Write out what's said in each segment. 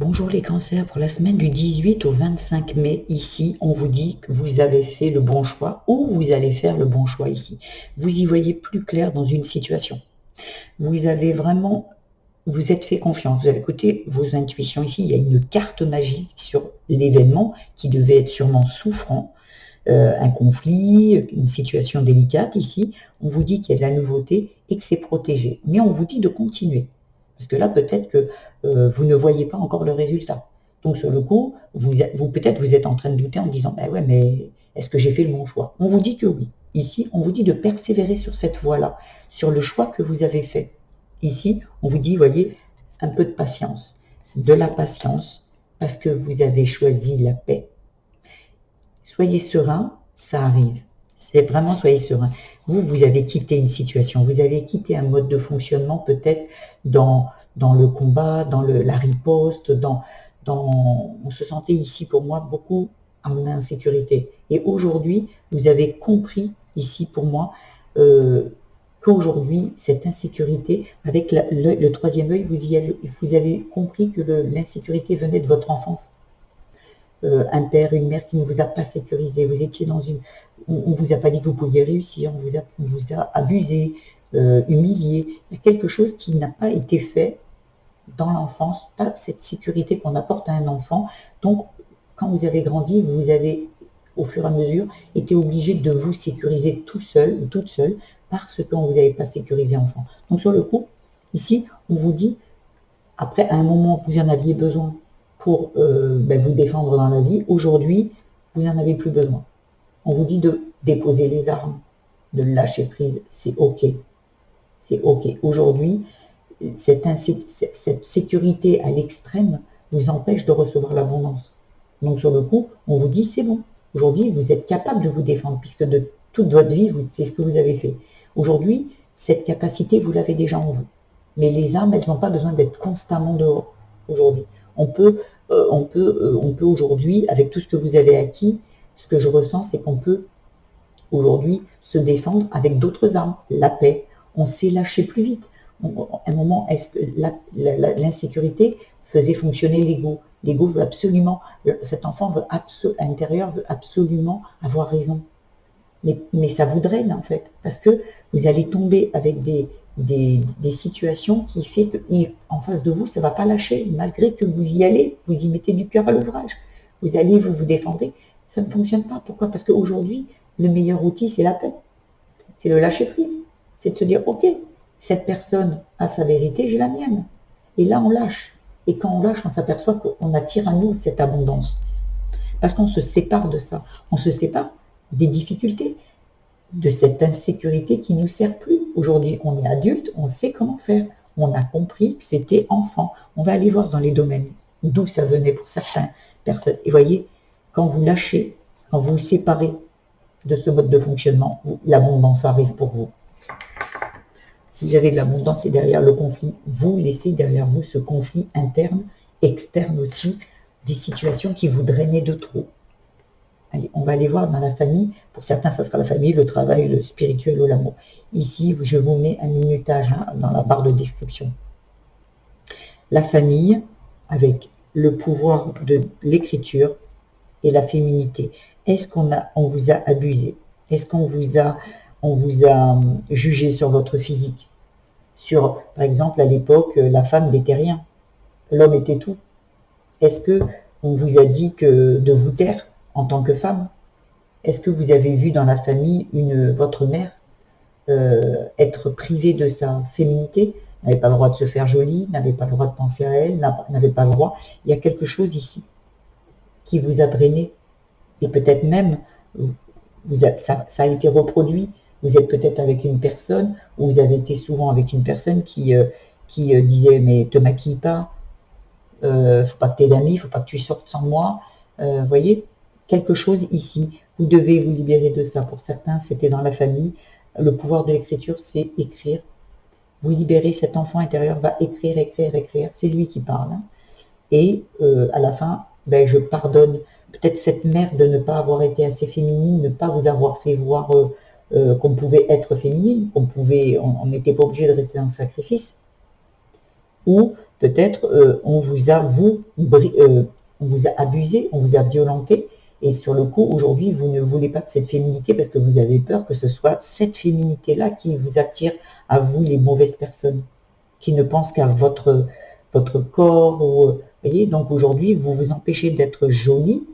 Bonjour les cancers, pour la semaine du 18 au 25 mai, ici, on vous dit que vous avez fait le bon choix ou vous allez faire le bon choix ici. Vous y voyez plus clair dans une situation. Vous avez vraiment, vous êtes fait confiance, vous avez écouté vos intuitions ici. Il y a une carte magique sur l'événement qui devait être sûrement souffrant, un conflit, une situation délicate ici. On vous dit qu'il y a de la nouveauté et que c'est protégé. Mais on vous dit de continuer. Parce que là, peut-être que vous ne voyez pas encore le résultat. Donc sur le coup, peut-être vous êtes en train de douter en disant, ben ouais, mais est-ce que j'ai fait le bon choix? On vous dit que oui. Ici, on vous dit de persévérer sur cette voie-là, sur le choix que vous avez fait. Ici, on vous dit, voyez, un peu de patience, de la patience, parce que vous avez choisi la paix. Soyez serein, ça arrive. C'est vraiment, soyez serein. Vous avez quitté une situation, vous avez quitté un mode de fonctionnement peut-être dans le combat, dans la riposte, on se sentait ici pour moi beaucoup en insécurité. Et aujourd'hui, vous avez compris ici pour moi qu'aujourd'hui, cette insécurité, avec le troisième œil, vous avez compris que l'insécurité venait de votre enfance. Un père, une mère qui ne vous a pas sécurisé, vous étiez on vous a pas dit que vous pouviez réussir, on vous a abusé, humilié. Il y a quelque chose qui n'a pas été fait dans l'enfance, pas cette sécurité qu'on apporte à un enfant. Donc, quand vous avez grandi, vous avez, au fur et à mesure, été obligé de vous sécuriser tout seul ou toute seule parce qu'on vous avait pas sécurisé enfant. Donc, sur le coup, ici, on vous dit, après, à un moment, vous en aviez besoin pour vous défendre dans la vie. Aujourd'hui, vous n'en avez plus besoin. On vous dit de déposer les armes, de lâcher prise. C'est OK. C'est OK. Aujourd'hui, cette sécurité à l'extrême vous empêche de recevoir l'abondance. Donc, sur le coup, on vous dit c'est bon. Aujourd'hui, vous êtes capable de vous défendre puisque de toute votre vie, c'est ce que vous avez fait. Aujourd'hui, cette capacité, vous l'avez déjà en vous. Mais les armes, elles n'ont pas besoin d'être constamment dehors aujourd'hui. On peut aujourd'hui, avec tout ce que vous avez acquis, ce que je ressens, c'est qu'on peut aujourd'hui se défendre avec d'autres armes. La paix, on sait lâcher plus vite. À un moment, est-ce que l'insécurité faisait fonctionner l'ego? L'ego veut absolument, cet enfant à l'intérieur veut absolument avoir raison. Mais ça vous draine en fait, parce que vous allez tomber avec des situations qui fait qu'en face de vous, ça ne va pas lâcher, malgré que vous y allez, vous y mettez du cœur à l'ouvrage. Vous allez, vous défendez, ça ne fonctionne pas. Pourquoi? Parce qu'aujourd'hui, le meilleur outil, c'est la paix. C'est le lâcher prise. C'est de se dire, ok, cette personne a sa vérité, j'ai la mienne. Et là, on lâche. Et quand on lâche, on s'aperçoit qu'on attire à nous cette abondance. Parce qu'on se sépare de ça. On se sépare des difficultés, de cette insécurité qui ne nous sert plus. Aujourd'hui, on est adulte, on sait comment faire. On a compris que c'était enfant. On va aller voir dans les domaines d'où ça venait pour certaines personnes. Et voyez, quand vous lâchez, quand vous vous séparez de ce mode de fonctionnement, l'abondance arrive pour vous. Si vous avez de l'abondance et derrière le conflit, vous laissez derrière vous ce conflit interne, externe aussi, des situations qui vous drainaient de trop. Allez, on va aller voir dans la famille. Pour certains, ça sera la famille, le travail, le spirituel ou l'amour. Ici, je vous mets un minutage dans la barre de description. La famille, avec le pouvoir de l'écriture et la féminité. Est-ce qu'on vous a abusé? Est-ce qu'on vous a jugé sur votre physique? Par exemple, à l'époque, la femme n'était rien. L'homme était tout. Est-ce que on vous a dit de vous taire en tant que femme? Est-ce que vous avez vu dans la famille votre mère être privée de sa féminité, n'avait pas le droit de se faire jolie, n'avait pas le droit de penser à elle, n'avait pas le droit? Il y a quelque chose ici qui vous a drainé. Et peut-être même, ça a été reproduit. Vous êtes peut-être avec une personne, ou vous avez été souvent avec une personne qui disait « mais te maquille pas, faut pas que tu aies d'amis, faut pas que tu sortes sans moi ». Voyez, quelque chose ici. Vous devez vous libérer de ça. Pour certains, c'était dans la famille. Le pouvoir de l'écriture, c'est écrire. Vous libérez cet enfant intérieur, va écrire, écrire, écrire. C'est lui qui parle. Et à la fin, je pardonne peut-être cette mère de ne pas avoir été assez féminine, ne pas vous avoir fait voir qu'on pouvait être féminine, on n'était pas obligé de rester dans le sacrifice. Ou peut-être on vous a abusé, on vous a violenté, et sur le coup, aujourd'hui, vous ne voulez pas de cette féminité parce que vous avez peur que ce soit cette féminité-là qui vous attire à vous, les mauvaises personnes, qui ne pensent qu'à votre corps. Voyez, donc aujourd'hui, vous vous empêchez d'être jolie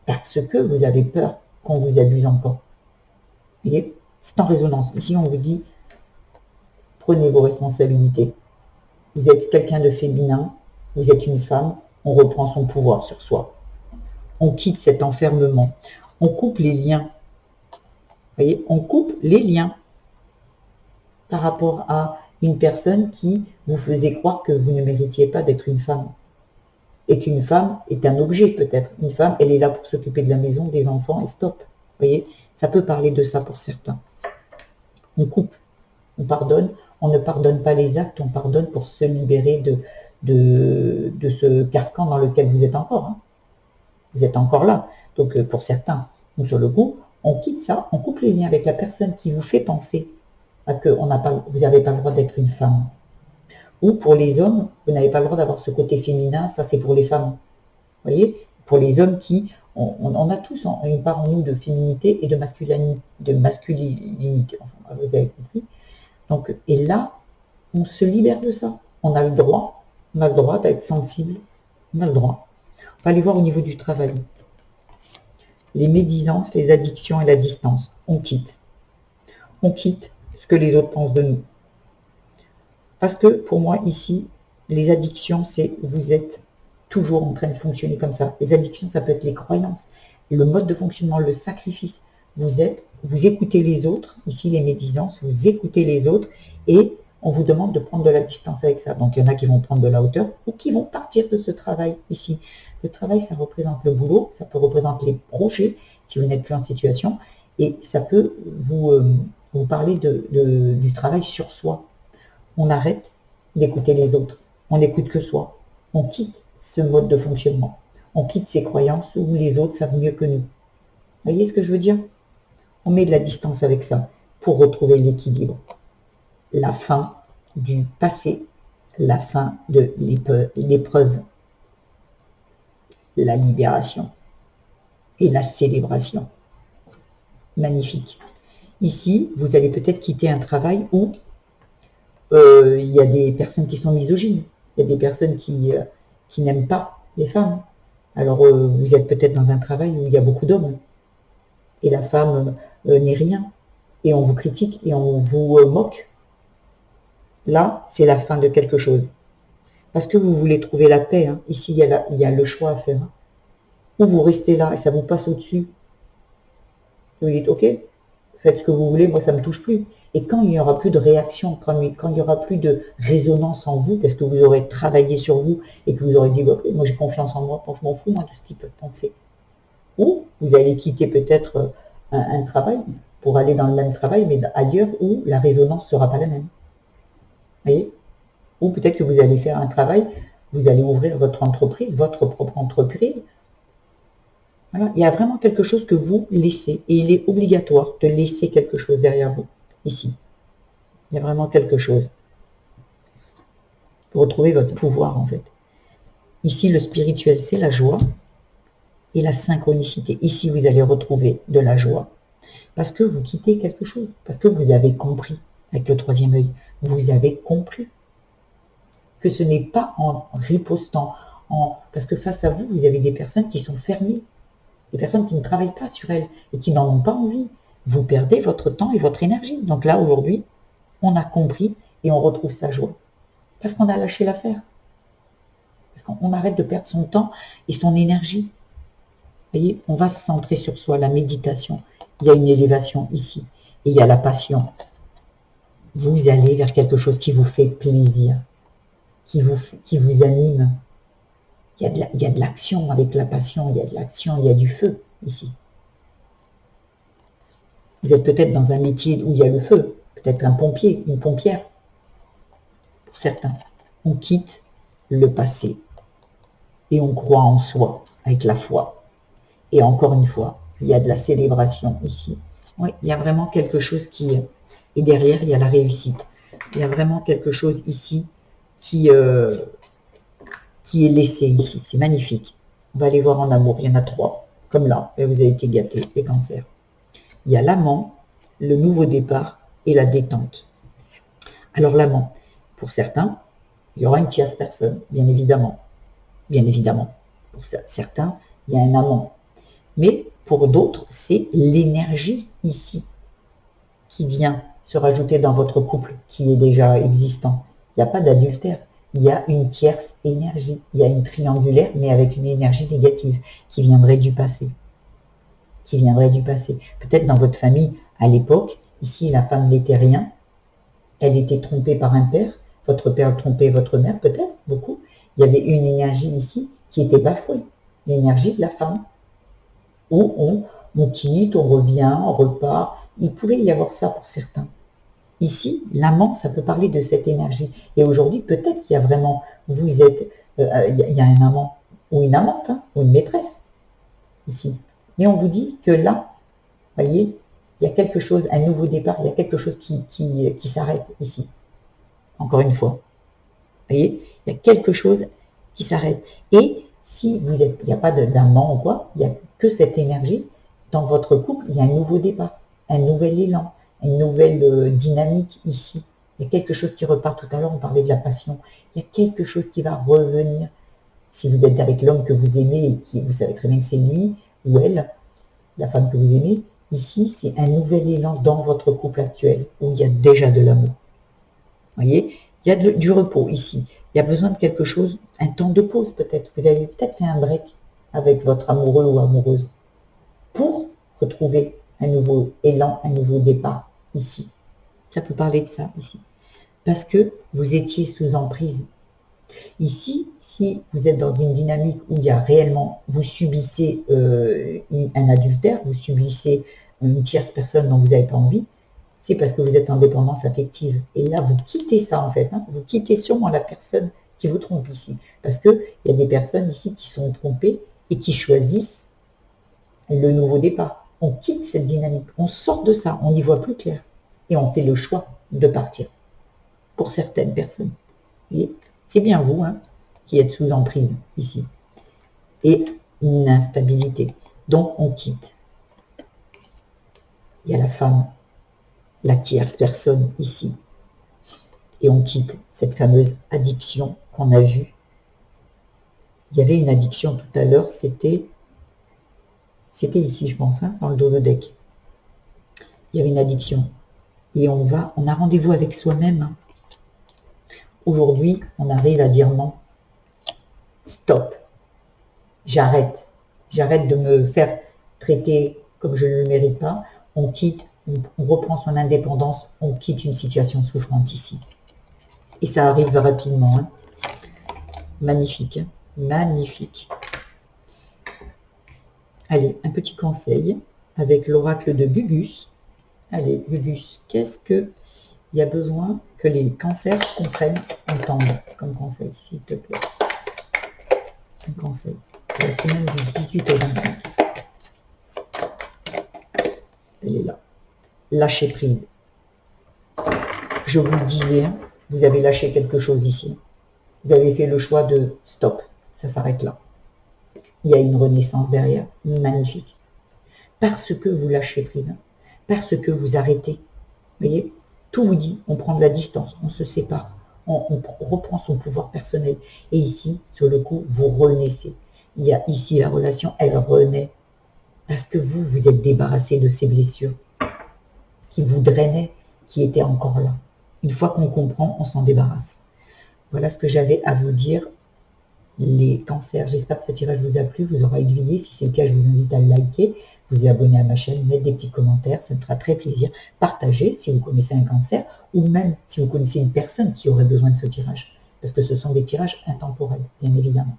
parce que vous avez peur qu'on vous abuse encore. Vous voyez, c'est en résonance. Ici, on vous dit, prenez vos responsabilités. Vous êtes quelqu'un de féminin, vous êtes une femme, on reprend son pouvoir sur soi. On quitte cet enfermement. On coupe les liens. Vous voyez, on coupe les liens par rapport à une personne qui vous faisait croire que vous ne méritiez pas d'être une femme. Et qu'une femme est un objet peut-être. Une femme, elle est là pour s'occuper de la maison, des enfants et stop. Vous voyez, ça peut parler de ça pour certains. On coupe, on pardonne. On ne pardonne pas les actes, on pardonne pour se libérer de ce carcan dans lequel vous êtes encore. Hein. Vous êtes encore là. Donc pour certains, donc sur le coup, on quitte ça, on coupe les liens avec la personne qui vous fait penser à que vous n'avez pas le droit d'être une femme. Ou pour les hommes, vous n'avez pas le droit d'avoir ce côté féminin, ça c'est pour les femmes. Vous voyez, pour les hommes qui, on a tous une part en nous de féminité et de masculinité. Enfin, vous avez compris. Donc, et là, on se libère de ça. On a le droit d'être sensible, on a le droit. On va aller voir au niveau du travail. Les médisances, les addictions et la distance. On quitte. On quitte ce que les autres pensent de nous. Parce que pour moi, ici, les addictions, c'est vous êtes toujours en train de fonctionner comme ça. Les addictions, ça peut être les croyances, le mode de fonctionnement, le sacrifice. Vous écoutez les autres, ici les médisances, vous écoutez les autres et on vous demande de prendre de la distance avec ça. Donc il y en a qui vont prendre de la hauteur ou qui vont partir de ce travail ici. Le travail, ça représente le boulot, ça peut représenter les projets si vous n'êtes plus en situation et ça peut vous parler du travail sur soi. On arrête d'écouter les autres, on n'écoute que soi. On quitte ce mode de fonctionnement, on quitte ces croyances où les autres savent mieux que nous. Vous voyez ce que je veux dire ? On met de la distance avec ça pour retrouver l'équilibre. La fin du passé, la fin de l'épreuve, la libération et la célébration. Magnifique. Ici, vous allez peut-être quitter un travail où il y a des personnes qui sont misogynes, il y a des personnes qui n'aiment pas les femmes. Alors, vous êtes peut-être dans un travail où il y a beaucoup d'hommes. Et la femme n'est rien, et on vous critique, et on vous moque. Là, c'est la fin de quelque chose. Parce que vous voulez trouver la paix. Hein. Ici, il y a le choix à faire. Hein. Ou vous restez là, et ça vous passe au-dessus. Vous dites, ok, faites ce que vous voulez, moi ça ne me touche plus. Et quand il n'y aura plus de réaction, quand il n'y aura plus de résonance en vous, parce que vous aurez travaillé sur vous, et que vous aurez dit, ok, moi j'ai confiance en moi, je m'en fous moi, de ce qu'ils peuvent penser. Ou vous allez quitter peut-être un travail pour aller dans le même travail, mais ailleurs où la résonance ne sera pas la même. Vous voyez ? Ou peut-être que vous allez faire un travail, vous allez ouvrir votre entreprise, votre propre entreprise. Voilà. Il y a vraiment quelque chose que vous laissez, et il est obligatoire de laisser quelque chose derrière vous, ici. Il y a vraiment quelque chose. Vous retrouvez votre pouvoir, en fait. Ici, le spirituel, c'est la joie. Et la synchronicité. Ici, vous allez retrouver de la joie. Parce que vous quittez quelque chose. Parce que vous avez compris, avec le troisième œil, vous avez compris que ce n'est pas en ripostant, parce que face à vous, vous avez des personnes qui sont fermées, des personnes qui ne travaillent pas sur elles et qui n'en ont pas envie. Vous perdez votre temps et votre énergie. Donc là, aujourd'hui, on a compris et on retrouve sa joie. Parce qu'on a lâché l'affaire. Parce qu'on arrête de perdre son temps et son énergie. Vous voyez, on va se centrer sur soi, la méditation. Il y a une élévation ici. Et il y a la passion. Vous allez vers quelque chose qui vous fait plaisir, qui vous anime. Il y a de l'action avec la passion, il y a de l'action, il y a du feu ici. Vous êtes peut-être dans un métier où il y a le feu, peut-être un pompier, une pompière. Pour certains, on quitte le passé et on croit en soi avec la foi. Et encore une fois, il y a de la célébration ici. Oui, il y a vraiment quelque chose qui... Et derrière, il y a la réussite. Il y a vraiment quelque chose ici qui est laissé ici. C'est magnifique. On va aller voir en amour. Il y en a 3, comme là. Et vous avez été gâtés, les cancers. Il y a l'amant, le nouveau départ et la détente. Alors l'amant, pour certains, il y aura une tierce personne, bien évidemment. Bien évidemment. Pour certains, il y a un amant. Mais pour d'autres, c'est l'énergie ici qui vient se rajouter dans votre couple qui est déjà existant. Il n'y a pas d'adultère. Il y a une tierce énergie. Il y a une triangulaire, mais avec une énergie négative qui viendrait du passé. Qui viendrait du passé. Peut-être dans votre famille, à l'époque, ici, la femme n'était rien. Elle était trompée par un père. Votre père trompait votre mère, peut-être, beaucoup. Il y avait une énergie ici qui était bafouée. L'énergie de la femme. Où on quitte, on revient, on repart. Il pouvait y avoir ça pour certains. Ici, l'amant, ça peut parler de cette énergie. Et aujourd'hui, peut-être qu'il y a vraiment, vous êtes, il y a un amant ou une amante, hein, ou une maîtresse, ici. Mais on vous dit que là, voyez, il y a quelque chose, un nouveau départ, il y a quelque chose qui s'arrête ici. Encore une fois. Vous voyez, il y a quelque chose qui s'arrête. Et si vous êtes, il n'y a pas d'amant ou quoi, il n'y a que cette énergie, dans votre couple, il y a un nouveau départ, un nouvel élan, une nouvelle dynamique ici. Il y a quelque chose qui repart. Tout à l'heure, on parlait de la passion. Il y a quelque chose qui va revenir. Si vous êtes avec l'homme que vous aimez, et qui, vous savez très bien que c'est lui ou elle, la femme que vous aimez, ici, c'est un nouvel élan dans votre couple actuel, où il y a déjà de l'amour. Vous voyez, il y a du repos ici. Il y a besoin de quelque chose, un temps de pause peut-être. Vous avez peut-être fait un break avec votre amoureux ou amoureuse pour retrouver un nouveau élan, un nouveau départ ici. Ça peut parler de ça ici. Parce que vous étiez sous emprise. Ici, si vous êtes dans une dynamique où il y a réellement, vous subissez un adultère, vous subissez une tierce personne dont vous n'avez pas envie, c'est parce que vous êtes en dépendance affective. Et là, vous quittez ça en fait. Hein. Vous quittez sûrement la personne qui vous trompe ici. Parce qu'il y a des personnes ici qui sont trompées et qui choisissent le nouveau départ. On quitte cette dynamique, on sort de ça, on y voit plus clair. Et on fait le choix de partir. Pour certaines personnes. C'est bien vous hein, qui êtes sous emprise ici. Et une instabilité. Donc on quitte. Il y a la femme, la tierce personne ici. Et on quitte cette fameuse addiction qu'on a vue. Il y avait une addiction tout à l'heure, c'était ici je pense, hein, dans le Dolodeck. Il y avait une addiction. Et on a rendez-vous avec soi-même. Hein. Aujourd'hui, on arrive à dire non. Stop. J'arrête. J'arrête de me faire traiter comme je ne le mérite pas. On quitte, on reprend son indépendance, on quitte une situation souffrante ici. Et ça arrive rapidement. Hein. Magnifique. Hein. Magnifique. Allez, un petit conseil avec l'oracle de Gugus. Allez, Gugus, qu'est-ce qu'il y a besoin que les cancers comprennent, entendent comme conseil, s'il te plaît. Un conseil. La semaine du 18 au 25. Elle est là. Lâcher prise. Je vous le disais, hein, vous avez lâché quelque chose ici. Vous avez fait le choix de stop. Ça s'arrête là. Il y a une renaissance derrière. Magnifique. Parce que vous lâchez prise. Hein. Parce que vous arrêtez. Vous voyez, tout vous dit, on prend de la distance, on se sépare, on reprend son pouvoir personnel. Et ici, sur le coup, vous renaissez. Il y a ici la relation, elle renaît. Parce que vous êtes débarrassé de ces blessures qui vous drainaient, qui étaient encore là. Une fois qu'on comprend, on s'en débarrasse. Voilà ce que j'avais à vous dire. Les cancers, j'espère que ce tirage vous a plu, vous aura aiguillé. Si c'est le cas, je vous invite à le liker, vous abonner à ma chaîne, mettre des petits commentaires, ça me fera très plaisir. Partagez si vous connaissez un cancer ou même si vous connaissez une personne qui aurait besoin de ce tirage. Parce que ce sont des tirages intemporels, bien évidemment.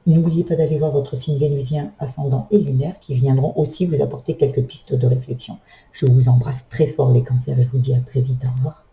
N'oubliez pas d'aller voir votre signe vénusien, ascendant et lunaire qui viendront aussi vous apporter quelques pistes de réflexion. Je vous embrasse très fort les cancers et je vous dis à très vite. Au revoir.